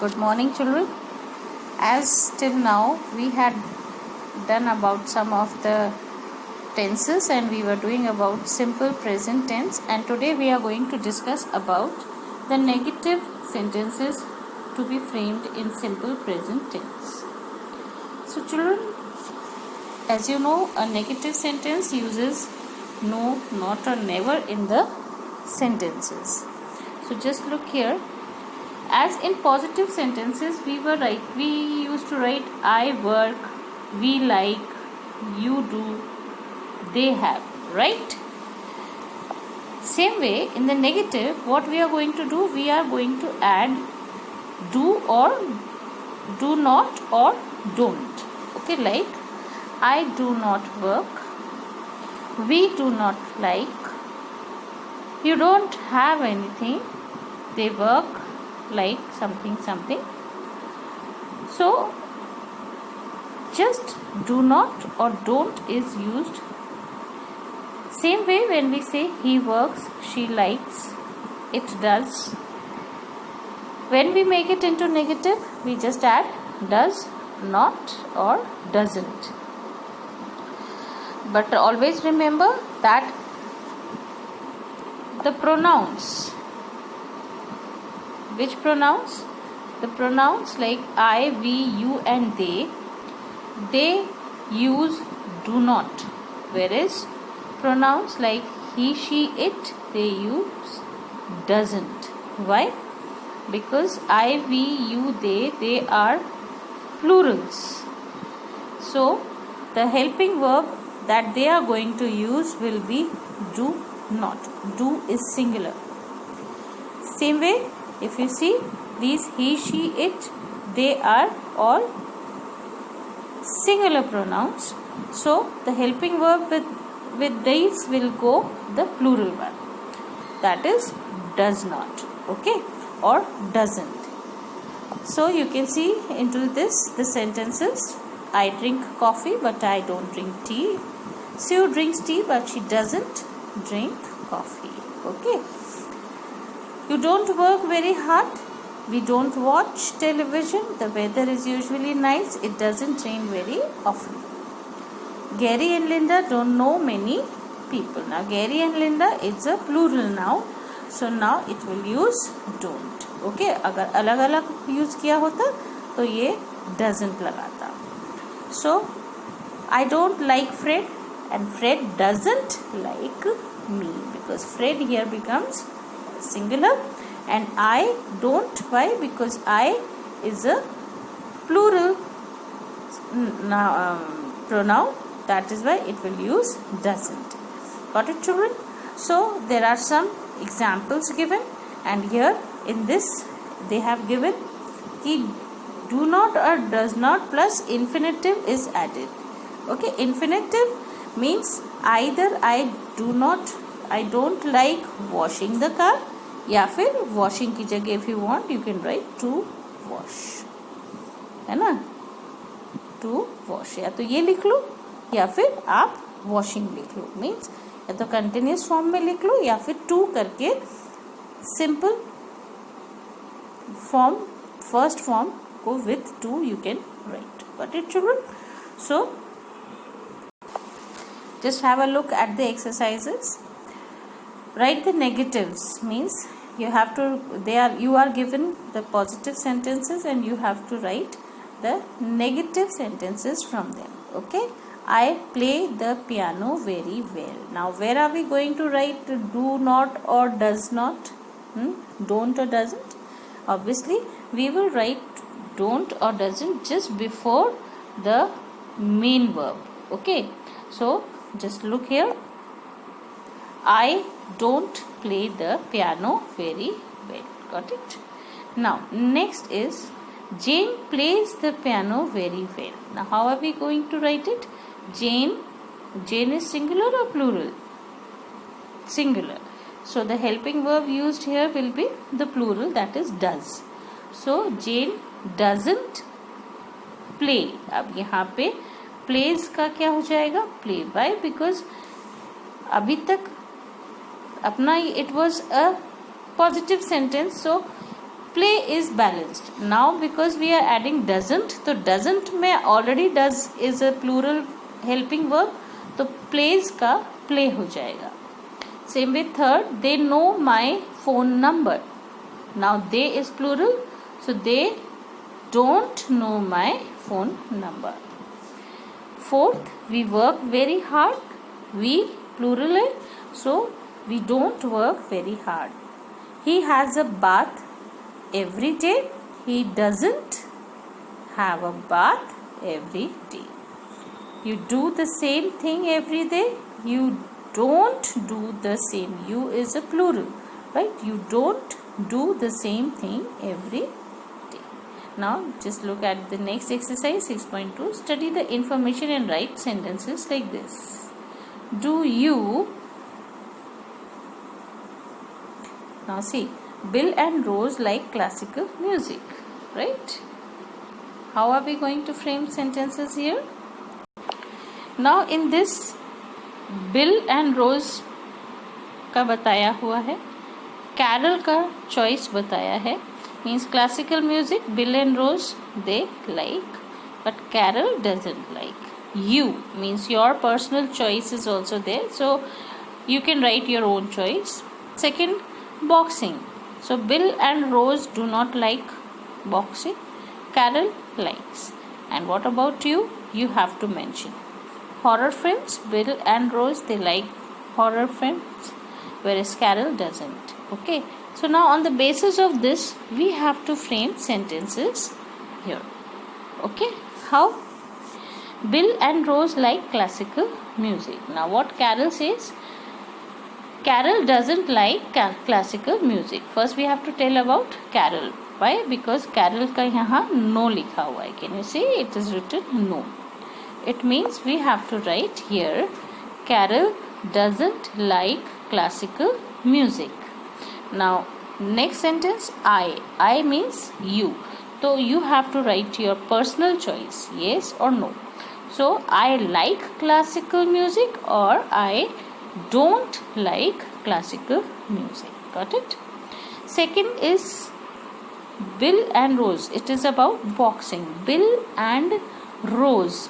Good morning, children. As till now we had done about some of the tenses and we were doing about simple present tense, and today we are going to discuss about the negative sentences to be framed in simple present tense. So children, as you know, a negative sentence uses no, not or never in the sentences. So just look here. As in positive sentences, we used to write I work, we like, you do, they have, right? Same way, in the negative, what we are going to do, we are going to add do or do not or don't. Okay, like I do not work, we do not like, you don't have anything, they work like something. So just do not or don't is used. Same way when we say he works, she likes, it does. When we make it into negative, we just add does not or doesn't. But always remember that the pronouns, which pronouns? The pronouns like I, we, you and they use do not, whereas pronouns like he, she, it, they use doesn't. Why? Because I, we, you, they are plurals. So the helping verb that they are going to use will be do not. Do is singular. Same way, if you see these he, she, it, they are all singular pronouns. So the helping verb with these will go the plural one. That is does not, okay, or doesn't. So you can see into this the sentences. I drink coffee but I don't drink tea. Sue drinks tea but she doesn't drink coffee. Okay. You don't work very hard. We don't watch television. The weather is usually nice. It doesn't rain very often. Gary and Linda don't know many people. Now Gary and Linda is a plural now. So now it will use don't. Okay. अगर अलग अलग use किया होता तो ये doesn't लगाता. So I don't like Fred and Fred doesn't like me, because Fred here becomes singular and I don't. Why? Because I is a plural pronoun. That is why it will use doesn't. Got it, children? So there are some examples given, and here in this they have given कि do not or does not plus infinitive is added. Okay, infinitive means either I don't like washing the car, या फिर washing की जगह if you want you can write to wash, है ना, to wash. या तो ये लिख लो या फिर आप washing लिख लो. मीन्स या तो कंटिन्यूस फॉर्म में लिख लो या फिर to करके सिंपल फॉर्म फर्स्ट फॉर्म को with to you can write. Got it, children? So just have a look at the exercises. Write the negatives, means you are given the positive sentences and you have to write the negative sentences from them. Okay, I play the piano very well. Now where are we going to write do not or does not? Don't or doesn't? Obviously we will write don't or doesn't just before the main verb. Okay, so just look here. I don't play the piano very well. Got it? Now next is Jane plays the piano very well. Now how are we going to write it? Jane is singular or plural? Singular. So the helping verb used here will be the plural, that is does. So Jane doesn't play. अब यहाँ पे plays का क्या हो जाएगा? Play. Why? Because अभी तक अपना it was a positive sentence, so play is balanced. Now because we are adding doesn't, तो doesn't में already does is a plural helping verb, तो plays का play हो जाएगा. Same with third, they know my phone number. Now they is plural, so they don't know my phone number. Fourth, we work very hard. We plural है, so we don't work very hard. He has a bath every day. He doesn't have a bath every day. You do the same thing every day. You don't do the same. You is a plural, right? You don't do the same thing every day. Now just look at the next exercise 6.2. Study the information and write sentences like this. Do you, now see, Bill and Rose like classical music, right? How are we going to frame sentences here? Now in this Bill and Rose का बताया हुआ है, Carol का choice बताया है, means classical music Bill and Rose they like, but Carol doesn't like. You means your personal choice is also there, so you can write your own choice. Second, boxing. So Bill and Rose do not like boxing, Carol likes. And what about you? You have to mention. Horror films, Bill and Rose they like horror films, whereas Carol doesn't. Okay, so now on the basis of this we have to frame sentences here. Okay, how? Bill and Rose like classical music. Now what Carol says? Carol doesn't like classical music. First we have to tell about Carol. Why? Because Carol का यहाँ no लिखा हुआ है. Can you see? It is written no. It means we have to write here Carol doesn't like classical music. Now next sentence, I means you. So you have to write your personal choice, yes or no. So I like classical music or I don't like classical music. Got it? Second is Bill and Rose. It is about boxing. Bill and Rose.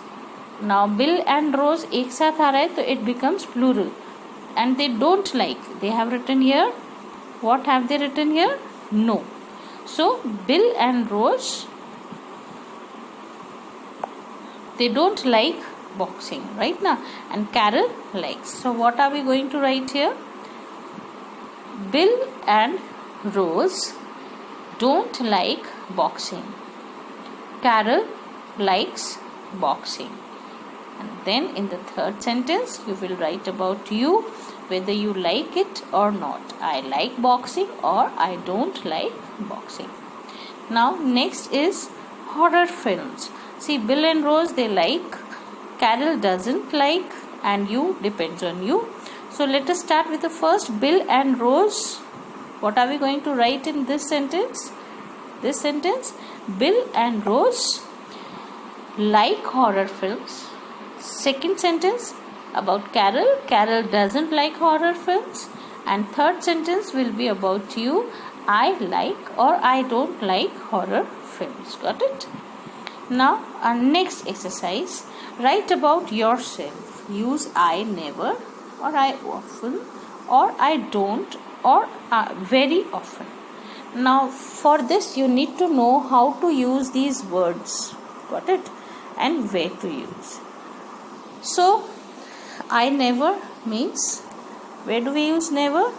Now Bill and Rose एक साथ आ रहा है तो it becomes plural. And they don't like. They have written here. What have they written here? No. So Bill and Rose they don't like boxing, right now, and Carol likes. So what are we going to write here? Bill and Rose don't like boxing. Carol likes boxing. And then in the third sentence you will write about you, whether you like it or not. I like boxing or I don't like boxing. Now next is horror films. See, Bill and Rose they like, Carol doesn't like, and you depends on you. So let us start with the first, Bill and Rose. What are we going to write in this sentence? This sentence, Bill and Rose like horror films. Second sentence about Carol, Carol doesn't like horror films. And third sentence will be about you, I like or I don't like horror films. Got it? Now our next exercise, write about yourself. Use I never or I often or I don't or very often. Now for this you need to know how to use these words. Got it? And where to use. So I never means, where do we use never?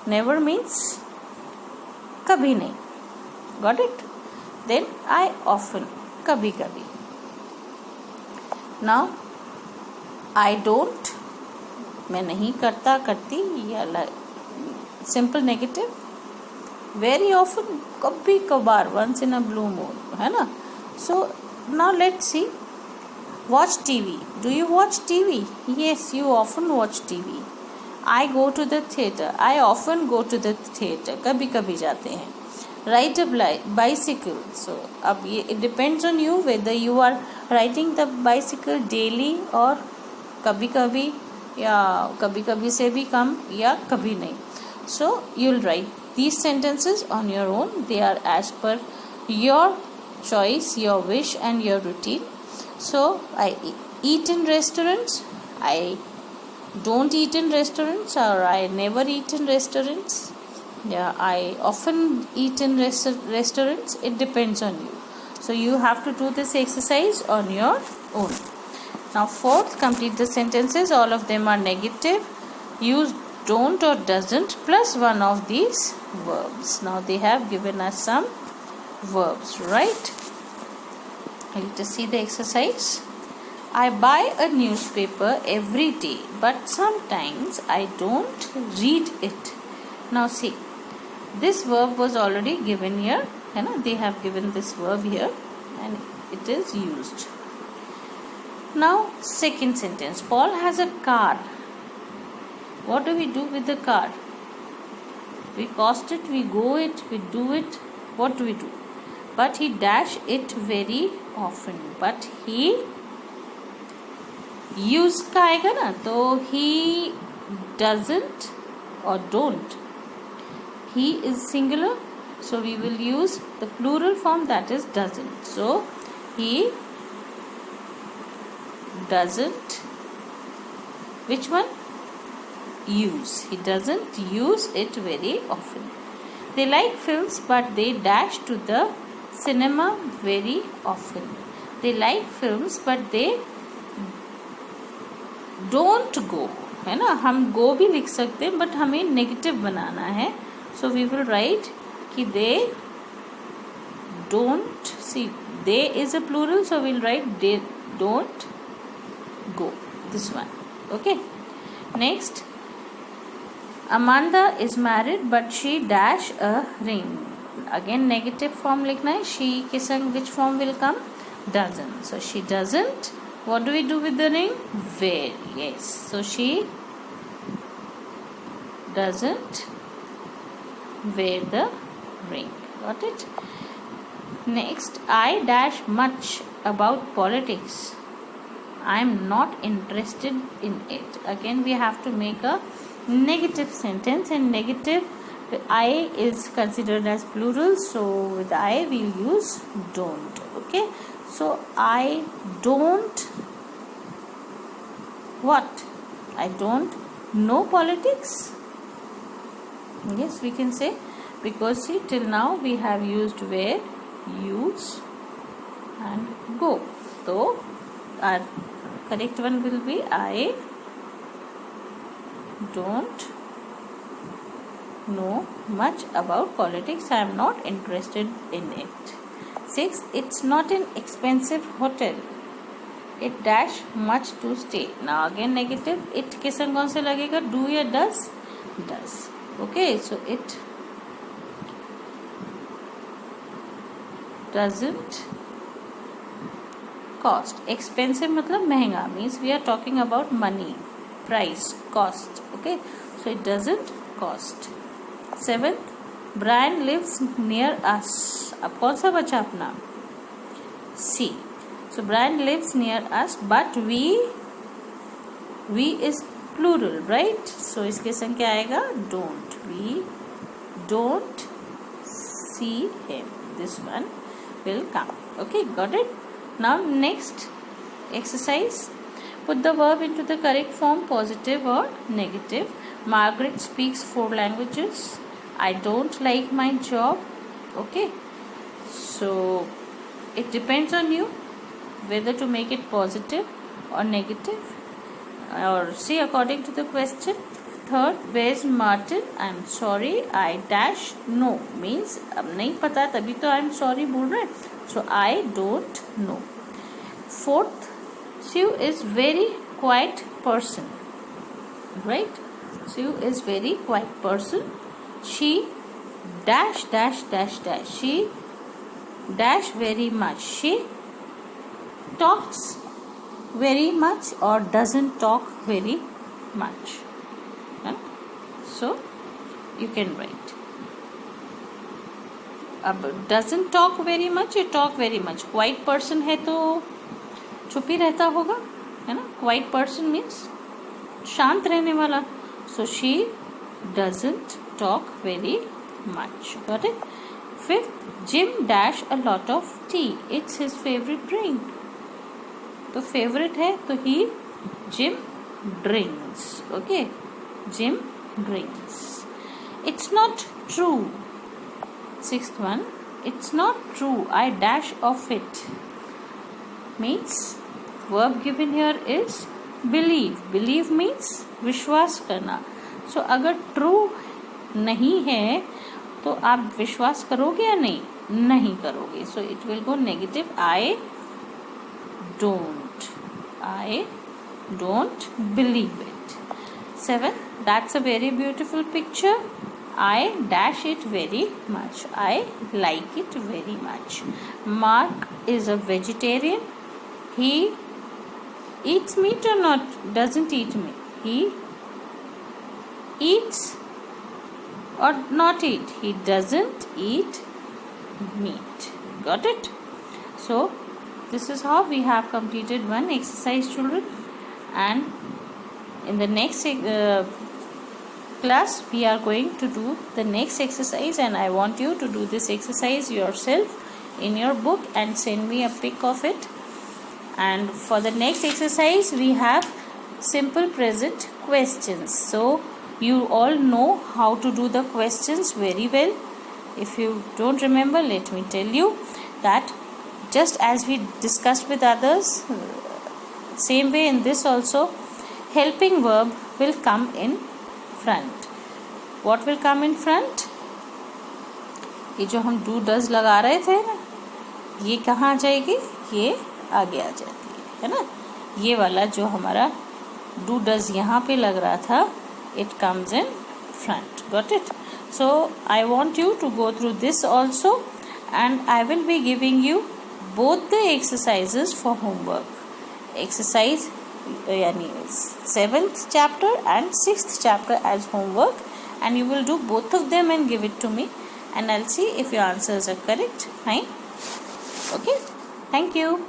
Never means kabhi nahi. Got it? Then I often, kabhi kabhi. Now I don't, मैं नहीं करता करती, या simple negative. Very often, kabhi kabar, once in a blue moon, है ना? So now let's see. Watch TV. Do you watch TV? Yes, you often watch TV. I go to the theatre. I often go to the theatre. कभी कभी जाते हैं. Ride a bicycle. So अब ये it depends on you whether you are riding the bicycle daily or कभी कभी या कभी कभी से भी कम या कभी नहीं. So you'll write these sentences on your own. They are as per your choice, your wish and your routine. So I eat in restaurants, I don't eat in restaurants, or I never eat in restaurants. Yeah, I often eat in restaurants. It depends on you. So you have to do this exercise on your own. Now fourth, complete the sentences. All of them are negative. Use don't or doesn't plus one of these verbs. Now they have given us some verbs, right? Let us see the exercise. I buy a newspaper every day, but sometimes I don't read it. Now see, this verb was already given here. They have given this verb here and it is used. Now second sentence. Paul has a car. What do we do with the car? We cost it, we go it, we do it. What do we do? But he dash it very often. But he use का आएगा ना, तो he doesn't or don't. He is singular, so we will use the plural form, that is doesn't. So he doesn't, which one? Use. He doesn't use it very often. They like films but they dash to the cinema very often. They like films but they don't go, है ना. हम go भी लिख सकते हैं, but हमें negative बनाना है. So we will write कि they don't, see, they is a plural, so we'll write they don't go. This one. Okay. Next. Amanda is married but she dash a ring. Again negative form लिखना है. She के संग which form will come? Doesn't. So she doesn't. What do we do with the ring? Wear. Yes. So she doesn't wear the ring. Got it? Next, I dash much about politics. I am not interested in it. Again we have to make a negative sentence, and negative I is considered as plural, so with I we'll use don't. Okay, so I don't what? I don't know politics. Yes, we can say, because see, till now we have used where, use and go. So our correct one will be I don't know much about politics. I am not interested in it. 6. It's not an expensive hotel. It dash much to stay. Now again negative. It के संग कौन से लगेगा? Do या does? Does. Okay, so it doesn't cost. Expensive मतलब महंगा, means we are talking about money, price, cost. Okay, so it doesn't cost. 7th, Brian lives near us. अब कौन सा बचा अपना? C. So Brian lives near us, but we is plural, right? So इसके संग क्या आएगा? Don't. We don't see him. This one will come. Okay, got it? Now next exercise. Put the verb into the correct form, positive or negative. Margaret speaks 4 languages. I don't like my job. Okay, so it depends on you whether to make it positive or negative, or see according to the question. 3rd, where's Martin? I'm sorry, I dash no, means अब नहीं पता तभी तो I'm sorry बोल रहे हैं. So I don't know. 4th, Sue is very quiet person, right? Sue is very quiet person. She dash dash dash dash. She dash very much. She talks very much or doesn't talk very much. So you can write. अब doesn't talk very much या talk very much. Quiet person है तो चुप ही रहता होगा, है ना. Quiet person means शांत रहने वाला. So she doesn't talk very much. Got it? Fifth, Jim dash a lot of tea. It's his favorite drink. तो favorite है तो he Jim drinks. Okay, Jim drinks. It's not true. Sixth one, it's not true. I dash of it. Means verb given here is believe. Believe means विश्वास करना. So अगर true नहीं है तो आप विश्वास करोगे या नहीं? नहीं करोगे. So it will go negative. I don't believe it. 7. That's a very beautiful picture. I dash it very much. I like it very much. Mark is a vegetarian. He eats meat or not? Doesn't eat meat. He eats or not eat? He doesn't eat meat. Got it? So this is how we have completed one exercise, children, and in the next class we are going to do the next exercise, and I want you to do this exercise yourself in your book and send me a pic of it. And for the next exercise we have simple present questions. So you all know how to do the questions very well. If you don't remember, let me tell you that just as we discussed with others, same way in this also, helping verb will come in front. What will come in front? ये जो हम do does लगा रहे थे ना, ये कहाँ आ जाएगी? ये आगे आ जाती है ना. ये वाला जो हमारा do does यहाँ पे लग रहा था, it comes in front. Got it? So I want you to go through this also, and I will be giving you both the exercises for homework. Exercise यानी 7th chapter and 6th chapter as homework, and you will do both of them and give it to me, and I'll see if your answers are correct. Fine. Okay. Thank you.